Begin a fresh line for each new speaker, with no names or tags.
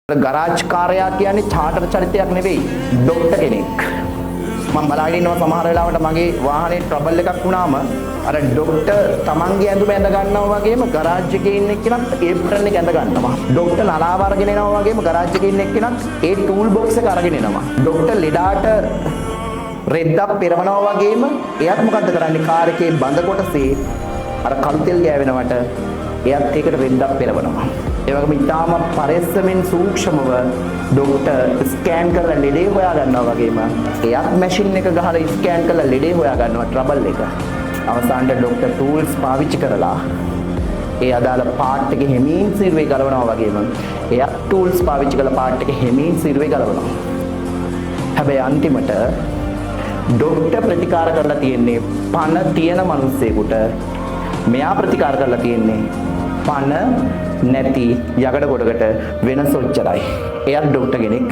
Garage කාර්යයා කියන්නේ චාටර් චරිතයක් නෙවෙයි ડોක්ටර් කෙනෙක්. මම බලාගෙන ඉන්නවා සමහර වෙලාවට මගේ වාහනේ ට්‍රබල් එකක් වුණාම අර ડોක්ටර් තමන්ගේ ඇඳුම ඇඳ ගන්නවා වගේම ගරාජ් එකේ ඉන්න එක්කෙනත් ඒප්‍රන් එක ඇඳ ගන්නවා. ડોක්ටර් නලාව අරගෙන එනවා වගේම ගරාජ් එකේ ඉන්න එක්කෙනත් ඒ ටූල් බොක්ස් එක අරගෙන එනවා. ડોක්ටර් ලෙඩාට රෙද්දක් පෙරවනවා වගේම එයාත් මොකද්ද කරන්නේ කාර් එකේ බඳ කොටසේ අර කළු තෙල් ගෑවෙනවට එයාත් ඒකට රෙද්දක් පෙරවනවා. ඒ වගේම ඊටාම පරිස්සමෙන් සූක්ෂමව ડોක්ටර් ස්කෑන් කරලා ලෙඩේ හොයා ගන්නවා වගේම එයාත් මැෂින් එක ගහලා ස්කෑන් කරලා ලෙඩේ හොයා ගන්නවා ට්‍රබල් එක. අවසානට ડોක්ටර් ටූල්ස් පාවිච්චි කරලා ඒ අදාළ පාර්ට් එක හැමීන් සිරුවේ ගලවනවා වගේම එයා ටූල්ස් පාවිච්චි කරලා පාර්ට් එක හැමීන් සිරුවේ ගලවනවා. හැබැයි අන්තිමට ડોක්ටර් ප්‍රතිකාර කරලා තියෙන්නේ පණ තියෙන මිනිස්සෙකුට, මෙයා ප්‍රතිකාර කරලා තියෙන්නේ පණ නැති යකඩ කොටකට වෙනස ඔච්චරයි. එයාත් ડોක්ටර් කෙනෙක්.